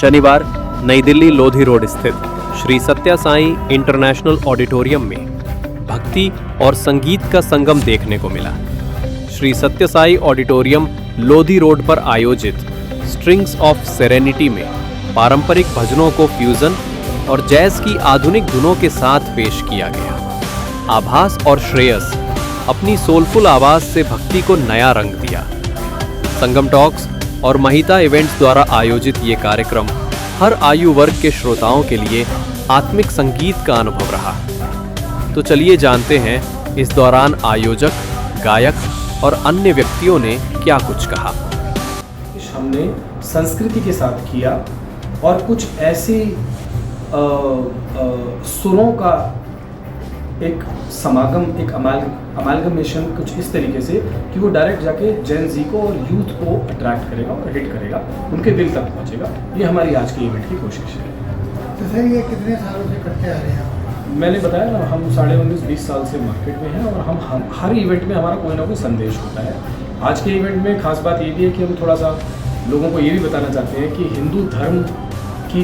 शनिवार नई दिल्ली लोधी रोड स्थित श्री सत्या साई इंटरनेशनल ऑडिटोरियम में भक्ति और संगीत का संगम देखने को मिला। श्री सत्य साई ऑडिटोरियम लोधी रोड पर आयोजित स्ट्रिंग्स ऑफ सेरेनिटी में पारंपरिक भजनों को फ्यूजन और जैज की आधुनिक धुनों के साथ पेश किया गया। आभास और श्रेयस अपनी सोलफुल आवाज से भक्ति को नया रंग दिया। संगम टॉक्स और महिता इवेंट्स द्वारा आयोजित ये कार्यक्रम हर आयु वर्ग के श्रोताओं के लिए आत्मिक संगीत का अनुभव रहा। तो चलिए जानते हैं इस दौरान आयोजक, गायक और अन्य व्यक्तियों ने क्या कुछ कहा। हमने संस्कृति के साथ किया और कुछ ऐसी सुरों का एक समागम, एक अमालगमेशन कुछ इस तरीके से कि वो डायरेक्ट जाके जेन जी को और यूथ को अट्रैक्ट करेगा और हिट करेगा, उनके दिल तक पहुंचेगा। ये हमारी आज के इवेंट की कोशिश है। तो सर ये कितने सालों से करते आ रहे हैं? मैंने बताया ना, हम 19.5-20 साल से मार्केट में हैं और हम हर इवेंट में हमारा कोई ना कोई संदेश होता है। आज के इवेंट में खास बात ये भी है कि हम थोड़ा सा लोगों को ये भी बताना चाहते हैं कि हिंदू धर्म की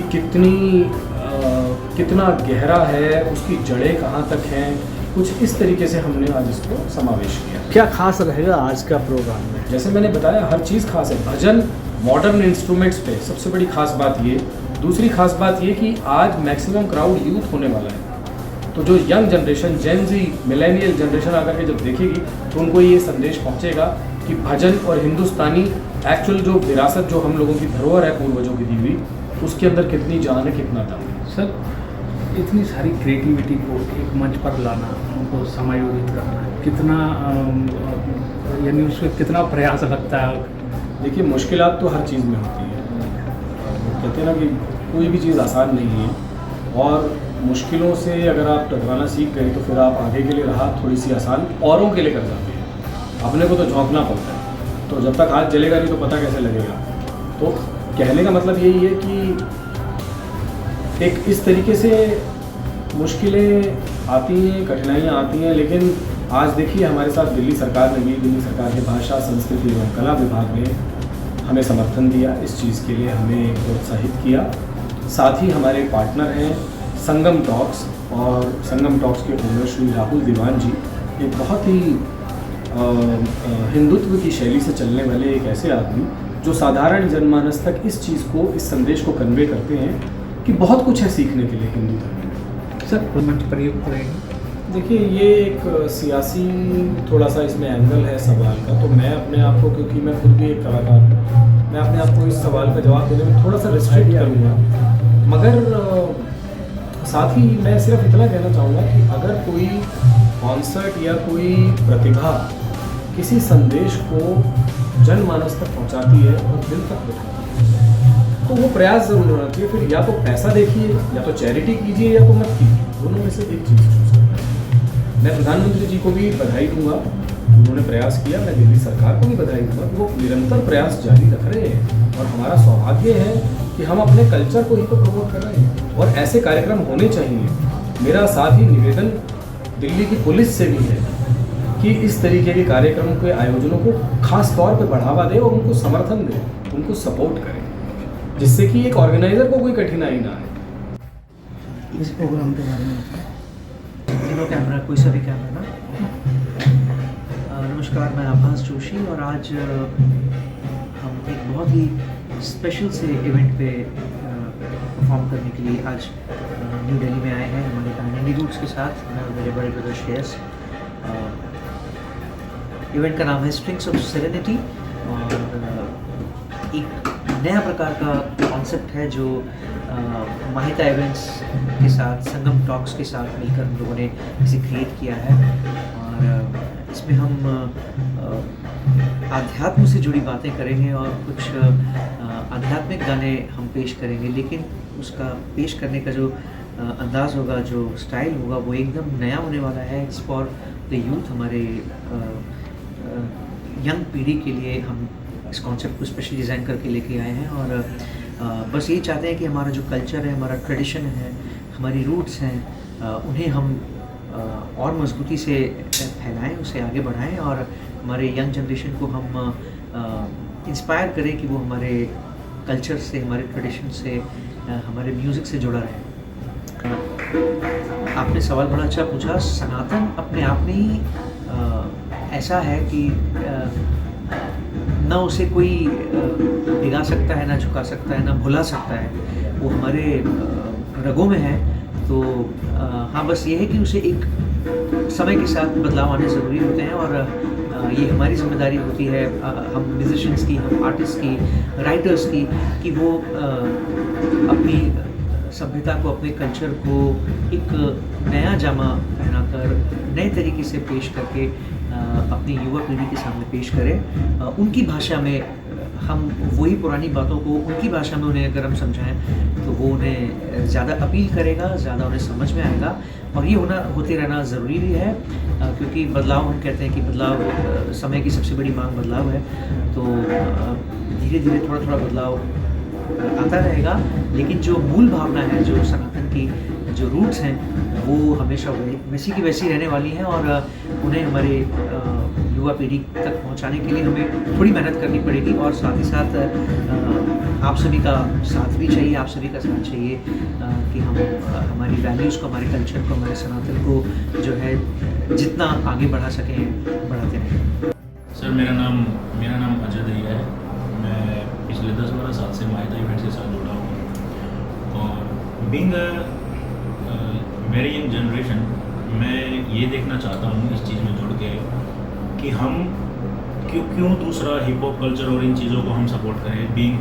कितना गहरा है, उसकी जड़ें कहाँ तक हैं, कुछ इस तरीके से हमने आज इसको समावेश किया। क्या खास रहेगा आज का प्रोग्राम में? जैसे मैंने बताया, हर चीज़ खास है। भजन मॉडर्न इंस्ट्रूमेंट्स पे सबसे बड़ी खास बात ये। दूसरी खास बात ये कि आज मैक्सिमम क्राउड यूथ होने वाला है, तो जो यंग जनरेशन, जेन जी, मिलेनियल जनरेशन आकर के जब देखेगी तो उनको ये संदेश पहुँचेगा कि भजन और हिंदुस्तानी एक्चुअल जो विरासत, जो हम लोगों की धरोहर है पूर्वजों की दी हुई, उसके अंदर कितनी जान है, कितना दम है। सर, इतनी सारी क्रिएटिविटी को एक मंच पर लाना, उनको समायोजित करना, कितना यानी उसमें कितना प्रयास लगता है? देखिए, मुश्किलात तो हर चीज़ में होती है। कहते हैं ना कि कोई भी चीज़ आसान नहीं है, और मुश्किलों से अगर आप टकराना सीख गए तो फिर आप आगे के लिए राह थोड़ी सी आसान औरों के लिए कर जाते हैं। अपने को तो झोंकना पड़ता है, तो जब तक हाथ जलेगा नहीं तो पता कैसे लगेगा। तो कहने का मतलब यही है कि एक इस तरीके से मुश्किलें आती हैं, कठिनाइयाँ आती हैं, लेकिन आज देखिए हमारे साथ दिल्ली सरकार ने भी, दिल्ली सरकार के भाषा, संस्कृति एवं कला विभाग ने हमें समर्थन दिया, इस चीज़ के लिए हमें प्रोत्साहित किया। साथ ही हमारे पार्टनर हैं संगम टॉक्स, और संगम टॉक्स के ओनर श्री राहुल दीवान जी एक बहुत ही हिंदुत्व की शैली से चलने वाले एक ऐसे आदमी जो साधारण जनमानस तक इस चीज़ को, इस संदेश को कन्वे करते हैं कि बहुत कुछ है सीखने के लिए हिंदू धर्म में। सर, मंच प्रयोग करेंगे? देखिए, ये एक सियासी थोड़ा सा इसमें एंगल है सवाल का, तो मैं अपने आप को, क्योंकि मैं खुद भी एक कलाकार हूँ, मैं अपने आप को इस सवाल का जवाब देने में थोड़ा सा रिस्ट्रिक्ट करूँगा। मगर साथ ही मैं सिर्फ इतना कहना चाहूँगा कि अगर कोई कॉन्सर्ट या कोई प्रतिभा किसी संदेश को जनमानस तक पहुँचाती है और दिल तक बिठाती है, तो वो प्रयास ज़रूर होना चाहिए। फिर या तो पैसा देखिए, या तो चैरिटी कीजिए, या तो मत कीजिए, दोनों में से एक चीज़ चूज करना है। मैं प्रधानमंत्री जी को भी बधाई दूंगा, उन्होंने प्रयास किया। मैं दिल्ली सरकार को भी बधाई दूंगा, वो निरंतर प्रयास जारी रख रहे हैं, और हमारा सौभाग्य है कि हम अपने कल्चर को ही तो प्रमोट कर रहे हैं, और ऐसे कार्यक्रम होने चाहिए। मेरा साथ ही निवेदन दिल्ली की पुलिस से भी है कि इस तरीके के कार्यक्रमों के आयोजनों को खास तौर पर बढ़ावा दें और उनको समर्थन दें, उनको सपोर्ट करें, जिससे कि एक ऑर्गेनाइजर को कोई कठिनाई ना आए। इस प्रोग्राम के बारे में तीनों कैमरा, कोई सा भी कैमरा ना। नमस्कार, मैं आभास जोशी, और आज हम एक बहुत ही स्पेशल से इवेंट पे परफॉर्म करने के लिए आज न्यू दिल्ली में आए हैं हमारे डायनेमिक रूट्स के साथ, मैं और मेरे बड़े ब्रदर श्रेयस। इवेंट का नाम है स्ट्रिंग्स ऑफ सेरेनिटी, और एक नया प्रकार का कॉन्सेप्ट है जो महिता इवेंट्स के साथ, संगम टॉक्स के साथ मिलकर हम लोगों ने इसे क्रिएट किया है। और इसमें हम आध्यात्म से जुड़ी बातें करेंगे और कुछ आध्यात्मिक गाने हम पेश करेंगे, लेकिन उसका पेश करने का जो अंदाज़ होगा, जो स्टाइल होगा, वो एकदम नया होने वाला है। इट्स फॉर द यूथ, हमारे यंग पीढ़ी के लिए हम इस कॉन्सेप्ट को स्पेशली डिज़ाइन करके लेके आए हैं। और बस यही चाहते हैं कि हमारा जो कल्चर है, हमारा ट्रेडिशन है, हमारी रूट्स हैं, उन्हें हम और मजबूती से फैलाएं, उसे आगे बढ़ाएं, और हमारे यंग जनरेशन को हम इंस्पायर करें कि वो हमारे कल्चर से, हमारे ट्रेडिशन से, हमारे म्यूज़िक से जुड़ा रहे। आपने सवाल बड़ा अच्छा पूछा। सनातन अपने आप में ही ऐसा है कि ना उसे कोई डिगा सकता है, ना झुका सकता है, ना भुला सकता है। वो हमारे रगों में है। तो हाँ, बस ये है कि उसे एक समय के साथ बदलाव आने ज़रूरी होते हैं, और ये हमारी जिम्मेदारी होती है, हम म्यूजिशियंस की, हम आर्टिस्ट की, राइटर्स की, कि वो अपनी सभ्यता को, अपने कल्चर को एक नया जामा पहनाकर, नए तरीके से पेश करके अपनी युवा पीढ़ी के सामने पेश करें। उनकी भाषा में हम वही पुरानी बातों को उनकी भाषा में उन्हें अगर हम समझाएं तो वो उन्हें ज़्यादा अपील करेगा, ज़्यादा उन्हें समझ में आएगा। और ये होते रहना ज़रूरी भी है, क्योंकि बदलाव, हम कहते हैं कि बदलाव समय की सबसे बड़ी मांग बदलाव है। तो धीरे धीरे थोड़ा थोड़ा बदलाव आता रहेगा, लेकिन जो मूल भावना है, जो सनातन की जो रूट्स हैं, वो हमेशा वैसी की वैसी रहने वाली हैं, और उन्हें हमारे युवा पीढ़ी तक पहुंचाने के लिए हमें थोड़ी मेहनत करनी पड़ेगी। और साथ ही साथ आप सभी का साथ भी चाहिए, आप सभी का साथ चाहिए कि हम हमारी वैल्यूज़ को, हमारे कल्चर को, हमारे सनातन को जो है जितना आगे बढ़ा सकें, बढ़ाते रहें। सर, मेरा नाम अजय दहिया है। मैं पिछले 10-12 साल से माहिता इवेंट्स के साथ जुड़ा हूँ, और बीइंग वेरी यंग जनरेशन, मैं ये देखना चाहता हूँ इस चीज़ में जुड़ के कि हम क्यों दूसरा हिप हॉप कल्चर और इन चीज़ों को हम सपोर्ट करें। बीइंग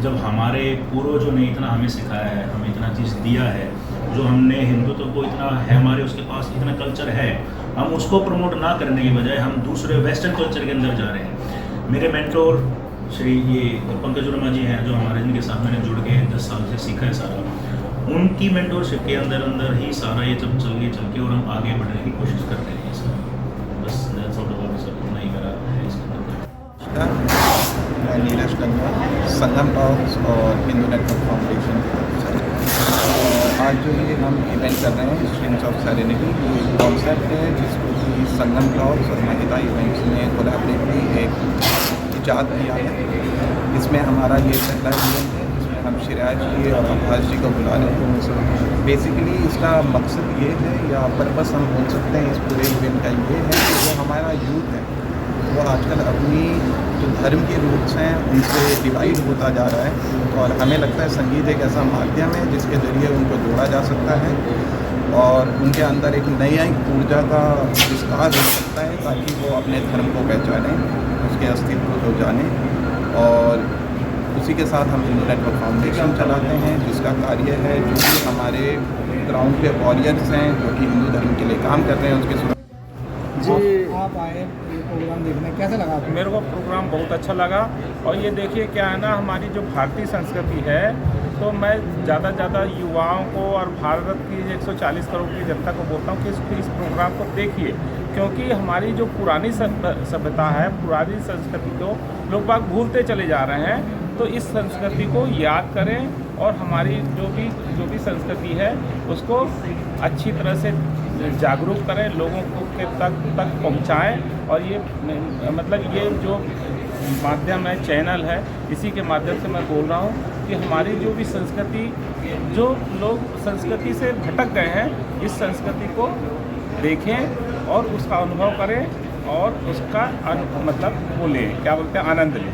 जब हमारे पूर्वजों ने इतना हमें सिखाया है, हमें इतना चीज़ दिया है, जो हमने हिंदुत्व को इतना है, हमारे उसके पास इतना कल्चर है, हम उसको प्रमोट ना करने के बजाय हम दूसरे वेस्टर्न कल्चर के अंदर जा रहे हैं। मेरे मेंटोर श्री ये पंकज वर्मा जी हैं, जो हमारे जिनके साथ मैंने जुड़ के 10 साल से सीखा है सारा, उनकी मेंटोरशिप के अंदर ही सारा ये जब चल के और हम आगे बढ़ने की कोशिश कर रहे हैं सर। बस दैट्स ऑल अबाउट सर, इतना ही मेरा है इसके अंदर। मैं नीरज गंगा, संगम टॉक्स और हिंदू नेटवर्क फाउंडेशन की तरफ से। आज जो ये हम इवेंट कर रहे हैं, स्ट्रिंग्स ऑफ सेरेनिटी, ये एक कॉन्सेप्ट है जिसको कि संगम टॉक्स और महिता इवेंट्स ने कोलैबोरेटली एक इजाद किया है। इसमें हमारा ये पहला इवेंट है, जिसमें हम शिराज जी और अब्बास जी को बुला रहे हैं। बेसिकली इसका मकसद ये है, या पर्पस हम बोल सकते हैं इस पूरे इवेंट का, ये है कि जो हमारा यूथ है वो आजकल अपनी जो धर्म के रूट्स हैं उनसे डिवाइड होता जा रहा है, और हमें लगता है संगीत एक ऐसा माध्यम है जिसके ज़रिए उनको जोड़ा जा सकता है और उनके अंदर एक नई ऊर्जा का विस्तार हो सकता है, ताकि वो अपने धर्म को पहचानें, उसके अस्तित्व को जानें। और उसी के साथ हम हिंदू नेटवर्क फाउंडेशन चलाते हैं, जिसका कार्य है जो कि हमारे ग्राउंड पे वॉरियर्स हैं जो कि हिंदू धर्म के लिए काम कर रहे हैं, उसके जी आप आए प्रोग्राम देखने, कैसा लगा आपको? मेरे को प्रोग्राम बहुत अच्छा लगा। और ये देखिए क्या है ना, हमारी जो भारतीय संस्कृति है, तो मैं ज़्यादा से ज़्यादा युवाओं को और भारत की 140 करोड़ की जनता को बोलता हूँ कि इस प्रोग्राम को देखिए, क्योंकि हमारी जो पुरानी सभ्यता है, पुरानी संस्कृति को लोग बाग भूलते चले जा रहे हैं। तो इस संस्कृति को याद करें और हमारी जो भी संस्कृति है उसको अच्छी तरह से जागरूक करें, लोगों को के तक पहुंचाएं। और ये मतलब ये जो माध्यम है, चैनल है, इसी के माध्यम से मैं बोल रहा हूँ कि हमारी जो भी संस्कृति, जो लोग संस्कृति से भटक गए हैं, इस संस्कृति को देखें और उसका अनुभव करें और उसका मतलब वो लें, क्या बोलते हैं, आनंद लें।